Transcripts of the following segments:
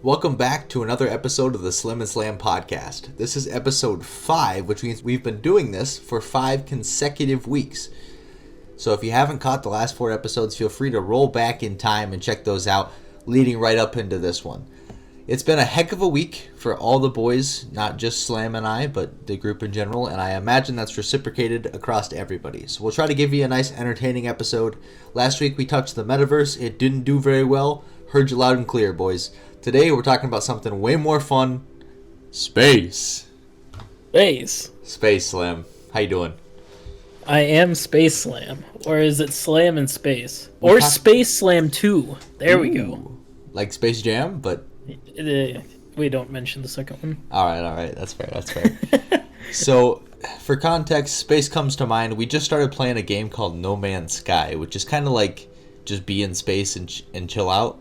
Welcome back to another episode of the Slim and Slam podcast. This is episode 5, which means we've been doing this for 5 consecutive weeks. So if you haven't caught the last 4 episodes, feel free to roll back in time and check those out, leading right up into this one. It's been a heck of a week for all the boys, not just Slam and I, but the group in general, and I imagine that's reciprocated across to everybody. So we'll try to give you a nice, entertaining episode. Last week we touched the metaverse. It didn't do very well. Heard you loud and clear, boys. Today we're talking about something way more fun. Space. Space, Slam. How you doing? I am Space Slam. Or is it Slam in Space? Or Space Slam 2. There we go. Like Space Jam, but... we don't mention the second one. Alright. That's fair. So, for context, space comes to mind. We just started playing a game called No Man's Sky, which is kind of like just be in space and chill out.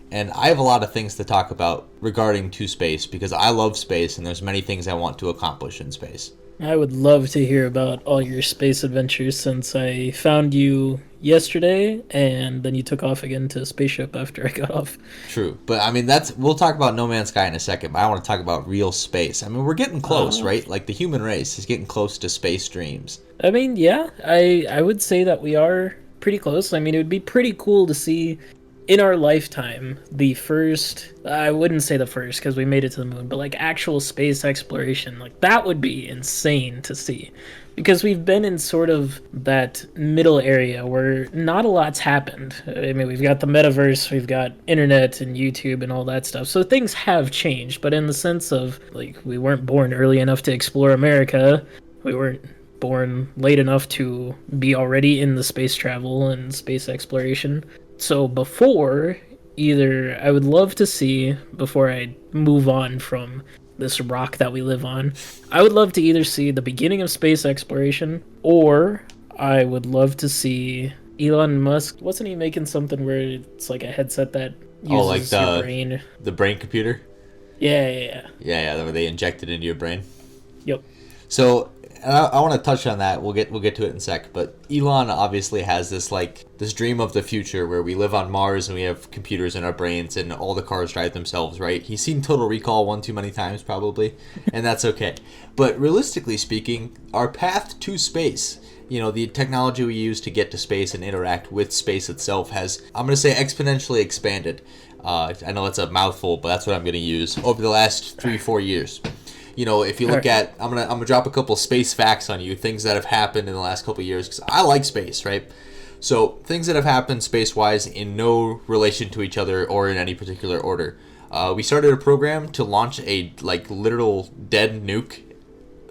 And I have a lot of things to talk about regarding to space because I love space and there's many things I want to accomplish in space. I would love to hear about all your space adventures since I found you yesterday and then you took off again to a spaceship after I got off. True. But I mean, we'll talk about No Man's Sky in a second, but I want to talk about real space. I mean, we're getting close, right? Like the human race is getting close to space dreams. I mean, yeah, I would say that we are pretty close. I mean, it would be pretty cool to see in our lifetime, the first, I wouldn't say the first because we made it to the moon, but like actual space exploration, like that would be insane to see. Because we've been in sort of that middle area where not a lot's happened. I mean, we've got the metaverse, we've got internet and YouTube and all that stuff. So things have changed, but in the sense of like we weren't born early enough to explore America, we weren't born late enough to be already in the space travel and space exploration. So before, either I would love to see, before I move on from this rock that we live on, I would love to either see the beginning of space exploration, or I would love to see Elon Musk. Wasn't he making something where it's like a headset that uses your brain? The brain computer? Yeah. Yeah, where they inject it into your brain. Yep. So... I want to touch on that. We'll get to it in a sec. But Elon obviously has this dream of the future where we live on Mars and we have computers in our brains and all the cars drive themselves, right? He's seen Total Recall one too many times probably, and that's okay. But realistically speaking, our path to space, the technology we use to get to space and interact with space itself has, I'm going to say, exponentially expanded. I know that's a mouthful, but that's what I'm going to use over the last 3-4 years. If you look at, I'm gonna drop a couple space facts on you, things that have happened in the last couple of years, because I like space, right? So things that have happened space-wise in no relation to each other or in any particular order. We started a program to launch a literal dead nuke,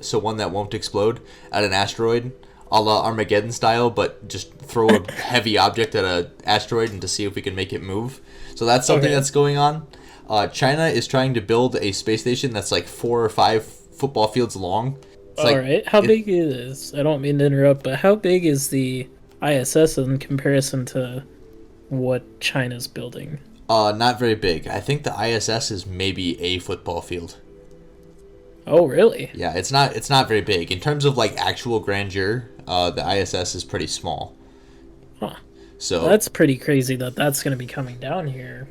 so one that won't explode, at an asteroid, a la Armageddon style, but just throw a heavy object at an asteroid and to see if we can make it move. So that's something that's going on. China is trying to build a space station that's like 4 or 5 football fields long. Alright, how big is... I don't mean to interrupt, but how big is the ISS in comparison to what China's building? Not very big. I think the ISS is maybe a football field. Oh, really? Yeah, it's not very big. In terms of actual grandeur, the ISS is pretty small. Huh. So that's pretty crazy that's going to be coming down here.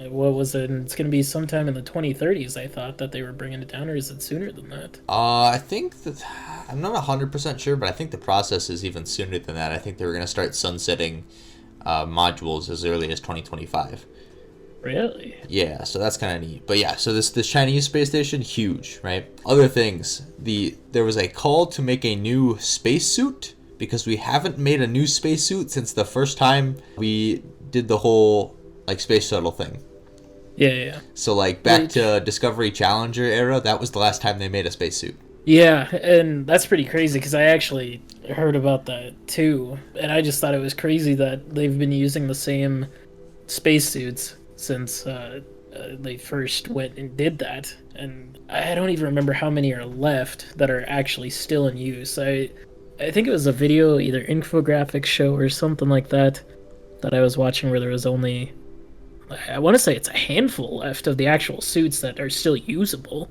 What was it? It's going to be sometime in the 2030s, I thought, that they were bringing it down, or is it sooner than that? I think that... I'm not 100% sure, but I think the process is even sooner than that. I think they were going to start sunsetting modules as early as 2025. Really? Yeah, so that's kind of neat. But yeah, so this Chinese space station, huge, right? Other things. There was a call to make a new spacesuit, because we haven't made a new spacesuit since the first time we did the whole space shuttle thing. Yeah. So back to Discovery Challenger era, that was the last time they made a spacesuit. Yeah, and that's pretty crazy because I actually heard about that too, and I just thought it was crazy that they've been using the same spacesuits since they first went and did that, and I don't even remember how many are left that are actually still in use. I think it was a video, either infographics show or something like that I was watching where there was only, I want to say it's a handful left of the actual suits that are still usable.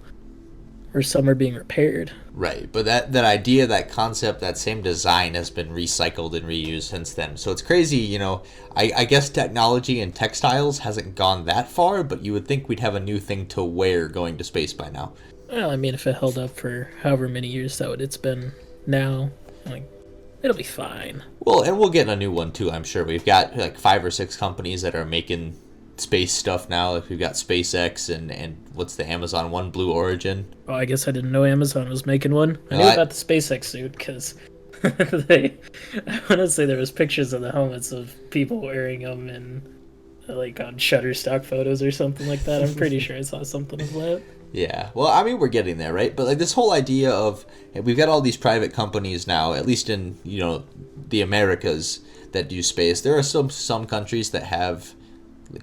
or some are being repaired. Right, but that idea, that concept, that same design has been recycled and reused since then. So it's crazy, I guess technology and textiles hasn't gone that far, but you would think we'd have a new thing to wear going to space by now. Well, I mean, if it held up for however many years that it's been now, like, it'll be fine. Well, and we'll get a new one too, I'm sure. We've got like 5 or 6 companies that are making space stuff now. Like we've got SpaceX and what's the Amazon one, Blue Origin. Oh, I guess I didn't know Amazon was making one. I Well, knew about the SpaceX suit because I want to say there was pictures of the helmets of people wearing them in like on Shutterstock photos or something like that. I'm pretty sure I saw something of that. Yeah, well, I mean, we're getting there, right? But like this whole idea of we've got all these private companies now, at least in the Americas, that do space. There are some countries that have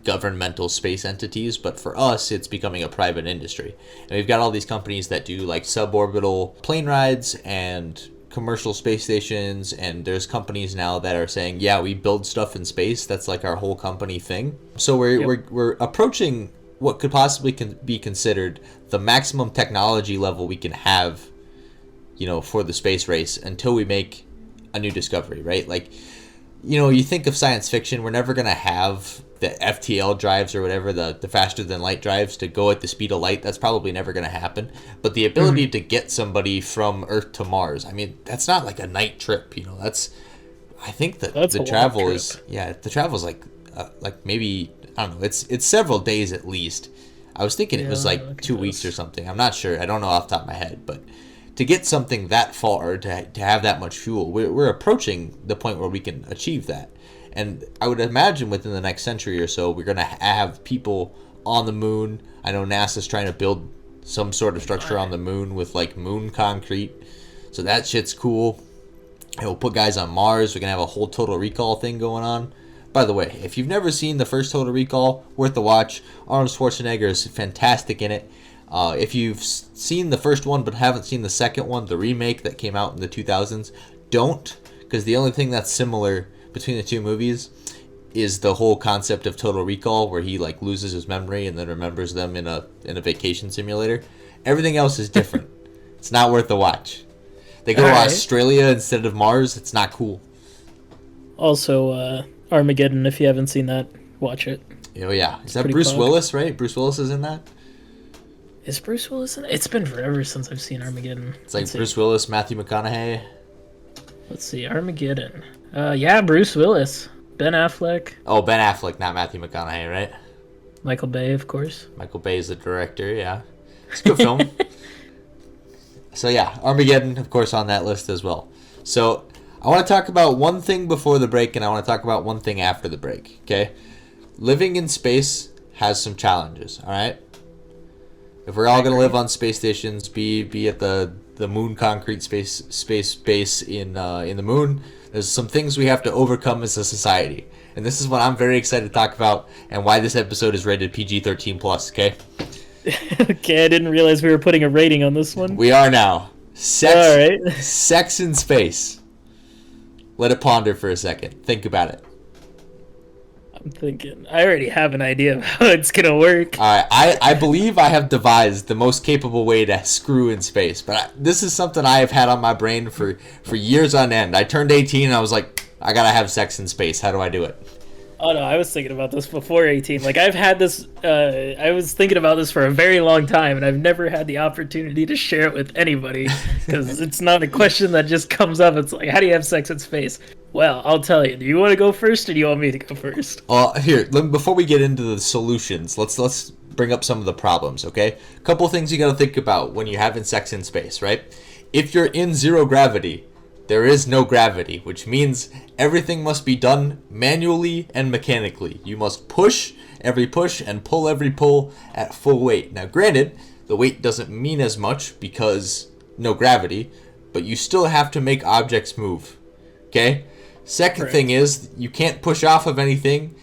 governmental space entities, but for us, it's becoming a private industry. And we've got all these companies that do like suborbital plane rides and commercial space stations, and there's companies now that are saying, yeah, we build stuff in space. That's like our whole company thing. So we're approaching what could possibly be considered the maximum technology level we can have, for the space race until we make a new discovery, right? Like, you think of science fiction, we're never going to have the FTL drives or whatever, the faster than light drives to go at the speed of light. That's probably never going to happen. But the ability to get somebody from Earth to Mars, I mean, that's not like a night trip, I think that That's the a travel long is, trip. the travel is like maybe, I don't know, it's several days at least. I was thinking it was Yeah, like look at 2 weeks this. or something. I'm not sure. I don't know off the top of my head, but to get something that far, to have that much fuel, we're approaching the point where we can achieve that. And I would imagine within the next century or so, we're going to have people on the moon. I know NASA's trying to build some sort of structure on the moon with like moon concrete. So that shit's cool. And we'll put guys on Mars. We're going to have a whole Total Recall thing going on. By the way, if you've never seen the first Total Recall, worth the watch. Arnold Schwarzenegger is fantastic in it. If you've seen the first one but haven't seen the second one, the remake that came out in the 2000s, don't. Because the only thing that's similar between the two movies is the whole concept of Total Recall, where he like loses his memory and then remembers them in a vacation simulator. Everything else is different. It's not worth the watch. They go to Australia instead of Mars. It's not cool. Also, Armageddon. If you haven't seen that, watch it. Oh yeah, is that pretty Bruce pog. Willis? Right, Bruce Willis is in that. Is Bruce Willis in it? It's been forever since I've seen Armageddon. It's like Let's see. Bruce Willis, Matthew McConaughey. Let's see, Armageddon. Yeah, Bruce Willis, Ben Affleck, Oh, Ben Affleck, not Matthew McConaughey, right? Michael Bay, of course. Michael Bay is the director. Yeah, it's a good film. So yeah, Armageddon, of course, on that list as well. So I want to talk about one thing before the break, and I want to talk about one thing after the break. Okay, living in space has some challenges. All right, if we're all going to live on space stations, be at the moon concrete space base in the moon, there's some things we have to overcome as a society, and this is what I'm very excited to talk about, and why this episode is rated PG-13 plus. Okay. Okay, I didn't realize we were putting a rating on this one. We are now. Sex, All right. sex in space. Let it ponder for a second. Think about it. I'm thinking. I already have an idea of how it's gonna work. All right, I believe I have devised the most capable way to screw in space, but this is something I have had on my brain for years on end. I turned 18 and I was like, I gotta have sex in space. How do I do it? Oh no, I was thinking about this before 18. Like I've had this. I was thinking about this for a very long time, and I've never had the opportunity to share it with anybody because it's not a question that just comes up. It's like, how do you have sex in space? Well, I'll tell you. Do you want to go first, or do you want me to go first? Here, before we get into the solutions, let's bring up some of the problems, okay? A couple things you got to think about when you're having sex in space, right? If you're in zero gravity, there is no gravity, which means everything must be done manually and mechanically. You must push every push and pull every pull at full weight. Now, granted, the weight doesn't mean as much because no gravity, but you still have to make objects move, okay? Second Correct. thing is, you can't push off of anything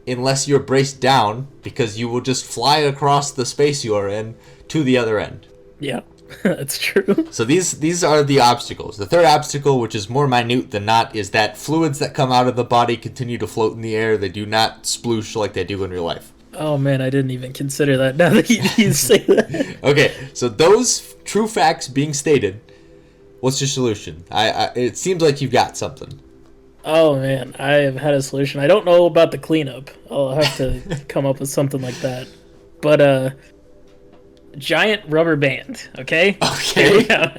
unless you're braced down, because you will just fly across the space you are in to the other end. Yeah, that's true. So these are the obstacles. The third obstacle, which is more minute than not, is that fluids that come out of the body continue to float in the air. They do not sploosh like they do in real life. Oh man, I didn't even consider that. Now that you say that. Okay, so those true facts being stated, what's your solution? It seems like you've got something. Oh man, I have had a solution. I don't know about the cleanup. I'll have to come up with something like that. But giant rubber band. Okay. Here we Okay. go.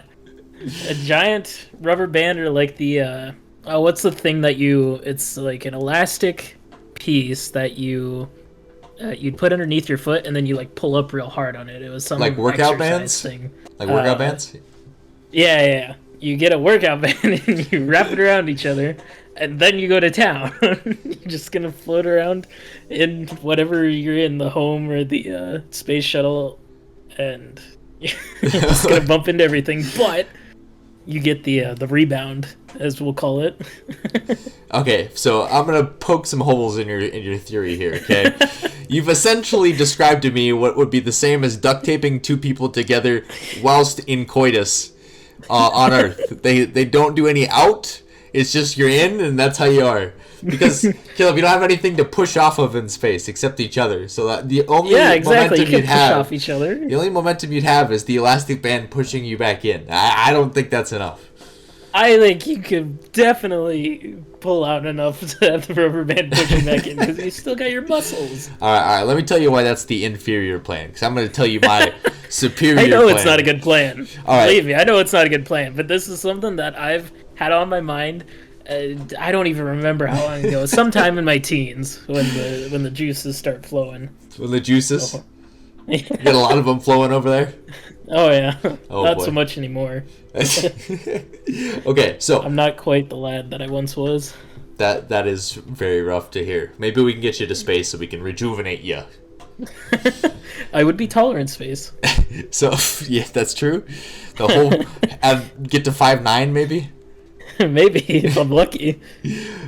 A giant rubber band, or like the what's the thing that you? It's like an elastic piece that you'd put underneath your foot, and then you like pull up real hard on it. It was some Like workout exercise bands? thing. Like workout bands? Yeah, yeah, yeah. You get a workout band and you wrap it around each other, and then you go to town. You're just gonna float around in whatever you're in, the home or the space shuttle, and you're just gonna bump into everything. But you get the rebound, as we'll call it. Okay, so I'm gonna poke some holes in your theory here. Okay, you've essentially described to me what would be the same as duct taping two people together whilst in coitus on Earth. They don't do any out. It's just you're in, and that's how you are. Because Caleb, you don't have anything to push off of in space except each other. So that the only Yeah, exactly. You momentum can you'd push have, off each other. the only momentum you'd have is the elastic band pushing you back in. I don't think that's enough. I think you could definitely pull out enough to have the rubber band pushing back in, because you still got your muscles. All right. Let me tell you why that's the inferior plan. Because I'm going to tell you my superior. I know plan. it's not a good plan. All right. Believe me, I know it's not a good plan. But this is something that I've had on my mind. I don't even remember how long ago. Sometime in my teens, when the juices start flowing. When the juices. Oh. You got a lot of them flowing over there. Oh yeah, Oh, not boy. so much anymore. Okay, so I'm not quite the lad that I once was. that is very rough to hear. Maybe we can get you to space so we can rejuvenate you. I would be taller in space. So yeah, that's true. The whole get to 5'9" maybe. Maybe if I'm lucky.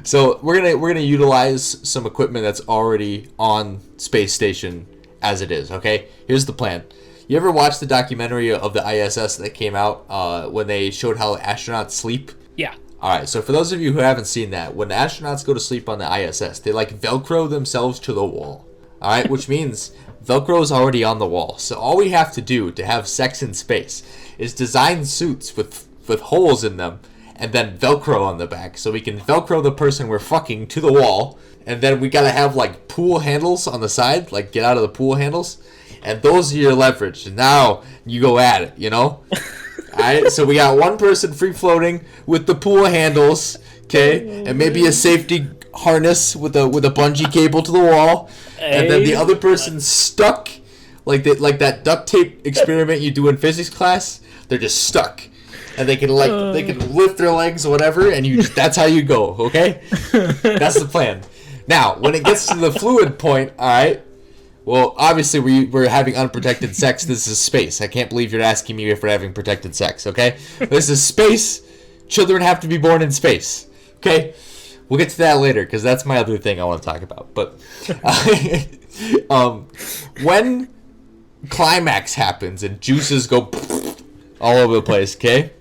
So we're gonna utilize some equipment that's already on space station as it is. Okay, here's the plan. You ever watch the documentary of the ISS that came out when they showed how astronauts sleep? Yeah. All right, so for those of you who haven't seen that, when astronauts go to sleep on the ISS, they like Velcro themselves to the wall. All right, which means Velcro is already on the wall. So all we have to do to have sex in space is design suits with holes in them and then Velcro on the back. So we can Velcro the person we're fucking to the wall, and then we gotta have like pool handles on the side, like get out of the pool handles. And those are your leverage. And now you go at it, you know? Alright, so we got one person free floating with the pool handles, okay? And maybe a safety harness with a bungee cable to the wall. And then the other person stuck like that duct tape experiment you do in physics class. They're just stuck. And they can lift their legs or whatever, and that's how you go, okay? That's the plan. Now, when it gets to the fluid point, alright? Well, obviously we're having unprotected sex. This is space. I can't believe you're asking me if we're having protected sex, okay? This is space. Children have to be born in space, okay? We'll get to that later because that's my other thing I want to talk about. But when climax happens and juices go all over the place, okay?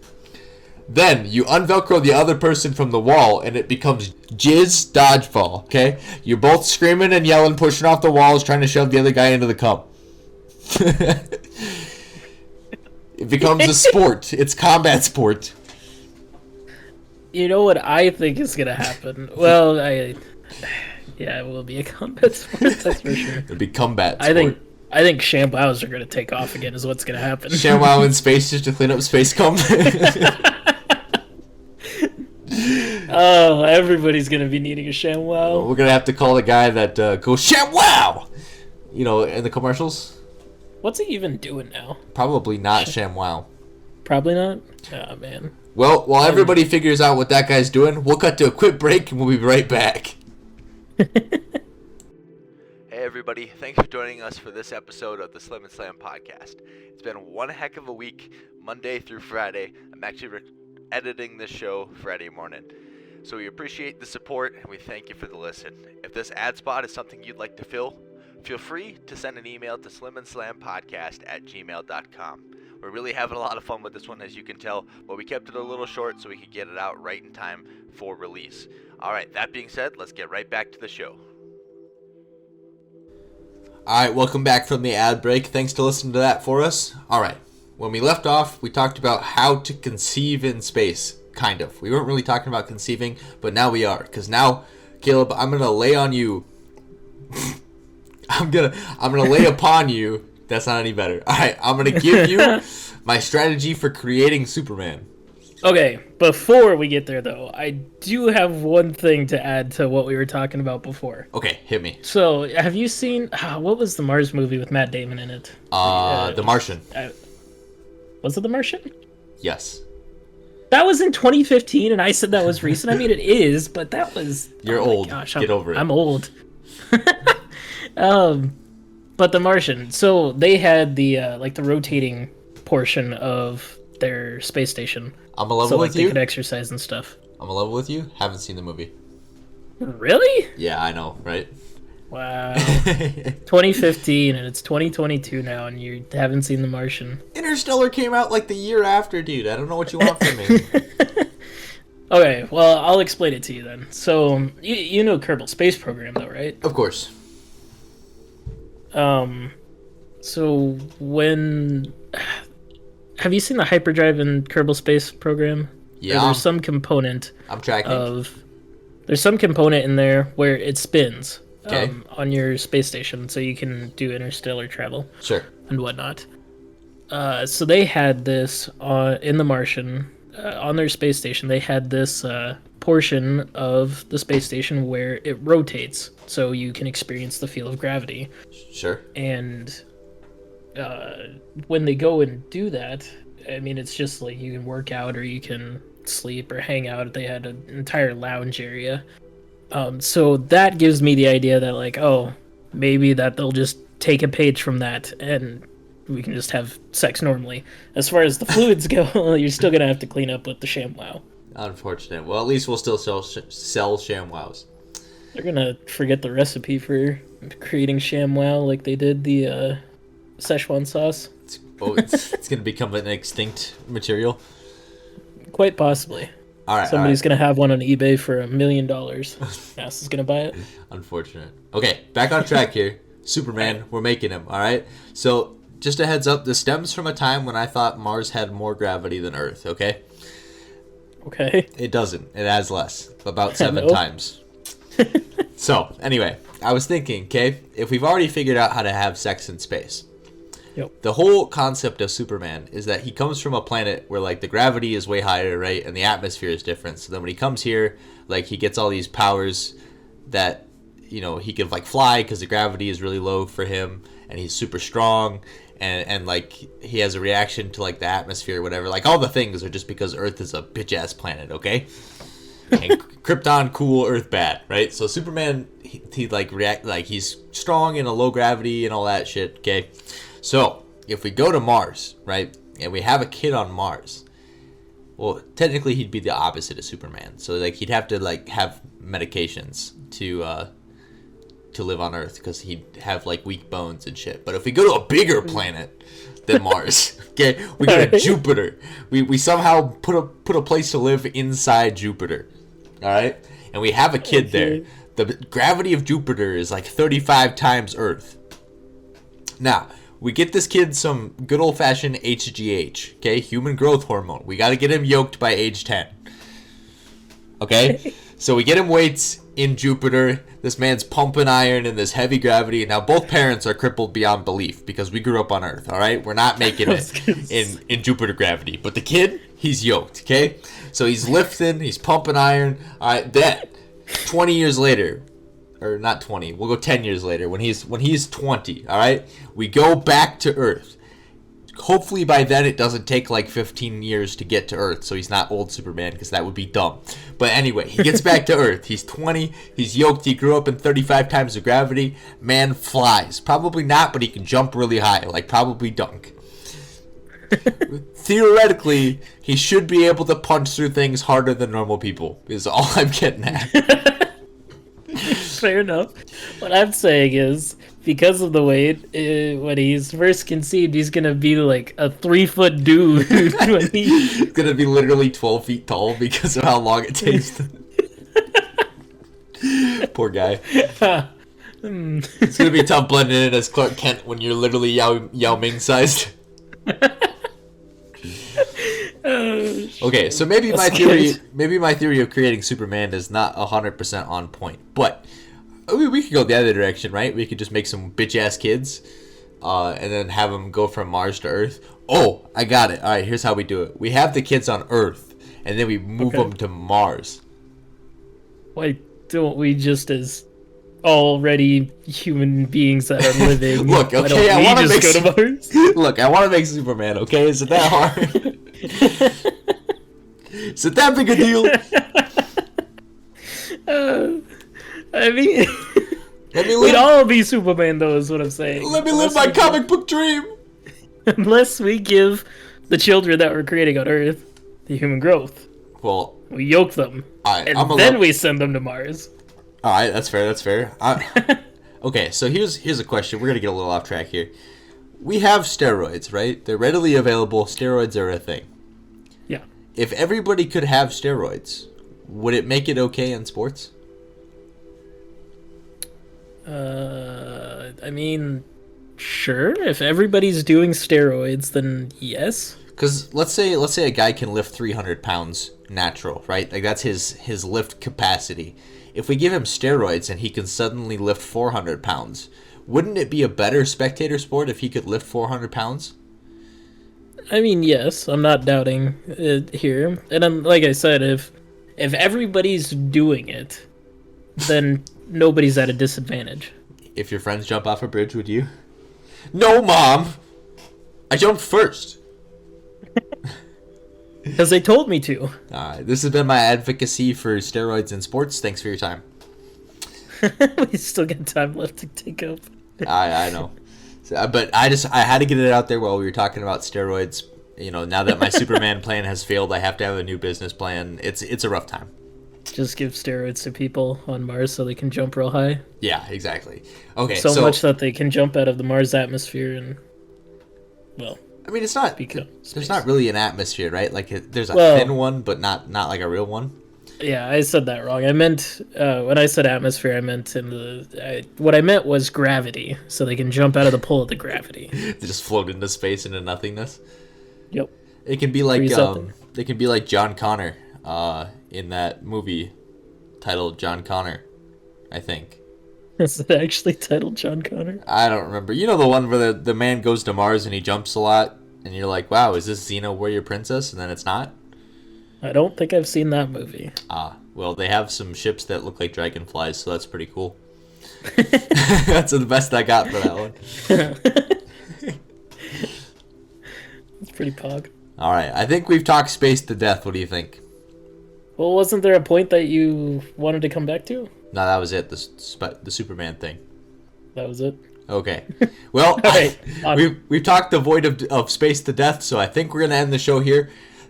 Then you unvelcro the other person from the wall and it becomes jizz dodgeball, okay? You're both screaming and yelling, pushing off the walls, trying to shove the other guy into the cum. It becomes a sport. It's combat sport. You know what I think is gonna happen? Well, yeah, it will be a combat sport, that's for sure. It'll be combat sport. I think ShamWows are gonna take off again. Is what's gonna happen. ShamWow in space just to clean up space cum. Oh, everybody's gonna be needing a ShamWow. We're gonna have to call the guy that goes ShamWow. You know, in the commercials. What's he even doing now? Probably not ShamWow. Probably not. Oh man. Well, while everybody figures out what that guy's doing, we'll cut to a quick break and we'll be right back. Hey everybody, thanks for joining us for this episode of the Slim and Slam podcast. It's been one heck of a week, Monday through Friday. I'm actually editing this show Friday morning. So we appreciate the support and we thank you for the listen. If this ad spot is something you'd like to fill, feel free to send an email to slimandslampodcast@gmail.com. We're really having a lot of fun with this one, as you can tell, but we kept it a little short so we could get it out right in time for release. Alright, that being said, let's get right back to the show. Alright, welcome back from the ad break. Thanks to listening to that for us. Alright, when we left off, we talked about how to conceive in space. Kind of. We weren't really talking about conceiving, but now we are. Because now, Caleb, I'm going to lay on you. I'm gonna lay upon you. That's not any better. Alright, I'm going to give you my strategy for creating Superman. Okay, before we get there, though, I do have one thing to add to what we were talking about before. Okay, hit me. So, have you seen... what was the Mars movie with Matt Damon in it? The Martian. Was it The Martian? Yes. That was in 2015, and I said that was recent. I mean, it is, but that was... You're old. Gosh, Get over it. I'm old. But The Martian. So, they had the the rotating portion of their space station. I'm a level so, with they you. could exercise and stuff. I'm a level with you. Haven't seen the movie. Really? Yeah, I know, right? Wow. 2015, and it's 2022 now, and you haven't seen The Martian. Interstellar came out like the year after, dude. I don't know what you want from me. Okay, well, I'll explain it to you then. So, you know Kerbal Space Program, though, right? Of course. So when... Have you seen the hyperdrive in Kerbal Space Program? Yeah. There's some component I'm tracking. There's some component in there where it spins Okay. on your space station, so you can do interstellar travel Sure. and whatnot. So they had this in The Martian, on their space station. They had this portion of the space station where it rotates, so you can experience the feel of gravity. Sure. And when they go and do that, I mean, it's just like you can work out or you can sleep or hang out. They had an entire lounge area. So that gives me the idea that, like, oh, maybe that they'll just take a page from that and we can just have sex normally. As far as the fluids go, you're still going to have to clean up with the ShamWow. Unfortunate. Well, at least we'll still sell ShamWows. They're going to forget the recipe for creating ShamWow like they did the Szechuan sauce. It's going to become an extinct material. Quite possibly. All right. Somebody's going to have one on eBay for $1 million. NASA's going to buy it. Unfortunate. Okay, back on track here. Superman, we're making him, all right? So, just a heads up, this stems from a time when I thought Mars had more gravity than Earth, okay? Okay. It doesn't. It has less. About 7 Nope. times. So, anyway, I was thinking, okay, if we've already figured out how to have sex in space, Yep. the whole concept of Superman is that he comes from a planet where, like, the gravity is way higher, right? And the atmosphere is different. So then when he comes here, like, he gets all these powers that, you know, he could, like, fly because the gravity is really low for him. And he's super strong. And like, he has a reaction to, like, the atmosphere or whatever. Like, all the things are just because Earth is a bitch-ass planet, okay? And Krypton cool, Earth bad, right? So Superman, he like, react, like, he's strong in a low gravity and all that shit, okay? So, if we go to Mars, right, and we have a kid on Mars, well, technically he'd be the opposite of Superman. So, like, he'd have to, like, have medications to live on Earth because he'd have, like, weak bones and shit. But if we go to a bigger planet than Mars, okay, we go to Jupiter. We somehow put a place to live inside Jupiter, all right? And we have a kid there. The gravity of Jupiter is, like, 35 times Earth. Now, we get this kid some good old-fashioned HGH, okay? Human growth hormone. We got to get him yoked by age 10. Okay? So we get him weights in Jupiter. This man's pumping iron in this heavy gravity. Now, both parents are crippled beyond belief because we grew up on Earth, all right? We're not making it in Jupiter gravity. But the kid, he's yoked, okay? So he's lifting, he's pumping iron. All right, then, 20 years later, or not 20, we'll go 10 years later, when he's 20, all right, we go back to Earth. Hopefully by then it doesn't take like 15 years to get to Earth, so he's not old Superman, because that would be dumb. But anyway, he gets back to Earth. He's 20, he's yoked, he grew up in 35 times the gravity. Man flies. Probably not, but he can jump really high, like probably dunk. Theoretically, he should be able to punch through things harder than normal people, is all I'm getting at. Fair enough. What I'm saying is, because of the weight, when he's first conceived, he's gonna be like a 3-foot dude. When He's gonna be literally 12 feet tall because of how long it takes. Poor guy. It's gonna be tough blending in as Clark Kent when you're literally Yao Ming sized. Okay, so maybe my theory of creating Superman is not 100% on point, but we could go the other direction, right? We could just make some bitch ass kids, and then have them go from Mars to Earth. Oh, I got it. All right, here's how we do it. We have the kids on Earth, and then we move them to Mars. Why don't we just as already human beings that are living? Look, okay, I want to go to Mars. Look, I want to make Superman. Okay, is it that hard? Is it that big a deal? I mean, we'd all be Superman, though, is what I'm saying. Let me live my comic book dream. Unless we give the children that we're creating on Earth the human growth. Well, we yoke them, and then we send them to Mars. All right, that's fair. That's fair. Okay, so here's a question. We're gonna get a little off track here. We have steroids, right? They're readily available. Steroids are a thing. Yeah. If everybody could have steroids, would it make it okay in sports? I mean, sure. If everybody's doing steroids, then yes. Because let's say a guy can lift 300 pounds natural, right? Like that's his lift capacity. If we give him steroids and he can suddenly lift 400 pounds, wouldn't it be a better spectator sport if he could lift 400 pounds? I mean, yes. I'm not doubting it here. And like I said, if everybody's doing it, then nobody's at a disadvantage. If your friends jump off a bridge, would you? No, Mom! I jumped first! Because they told me to. This has been my advocacy for steroids in sports. Thanks for your time. We still got time left to take up. I know. But I had to get it out there while we were talking about steroids. You know, now that my Superman plan has failed, I have to have a new business plan. It's a rough time. Just give steroids to people on Mars so they can jump real high. Yeah, exactly. Okay, so much that they can jump out of the Mars atmosphere and, well, I mean, it's not. There's not really an atmosphere, right? Like there's a thin one, but not like a real one. Yeah, I said that wrong. I meant when I said atmosphere, I meant what I meant was gravity, so they can jump out of the pull of the gravity. They just float into space into nothingness. Yep. It can be like they can be like John Connor in that movie titled John Connor, I think. Is it actually titled John Connor? I don't remember. You know the one where the man goes to Mars and he jumps a lot, and you're like, wow, is this Xena Warrior Princess? And then it's not? I don't think I've seen that movie. Well, they have some ships that look like dragonflies, so that's pretty cool. That's the best I got for that one. It's pretty pog. All right, I think we've talked space to death. What do you think? Well, wasn't there a point that you wanted to come back to? No, that was it. The Superman thing. That was it. Okay. Well, we've talked the void of space to death, so I think we're gonna end the show here.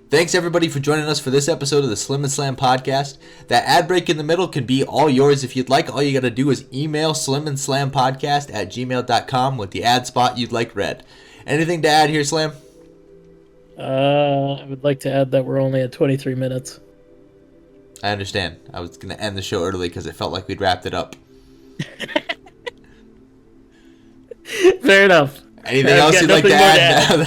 Thanks everybody for joining us for this episode of the Slim and Slam podcast. That ad break in the middle can be all yours if you'd like. All you gotta do is email slimandslampodcast@gmail.com with the ad spot you'd like read. Anything to add here, Slam? I would like to add that we're only at 23 minutes. I understand. I was going to end the show early because it felt like we'd wrapped it up. Fair enough. Anything else you'd like to add?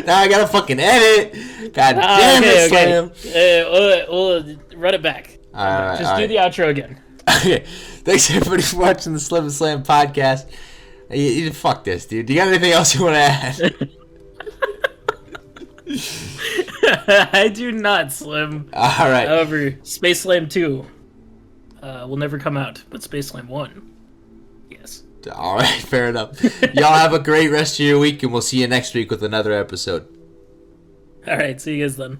Now I got to fucking edit. God damn it, Slam. We'll run it back. Just do the outro again. Okay. Thanks everybody for watching the Slim and Slam podcast. Fuck this, dude. Do you got anything else you want to add? I do not, Slim. All right. However, Space Slam 2 will never come out, but Space Slam 1, yes. All right, fair enough. Y'all have a great rest of your week, and we'll see you next week with another episode. All right, see you guys then.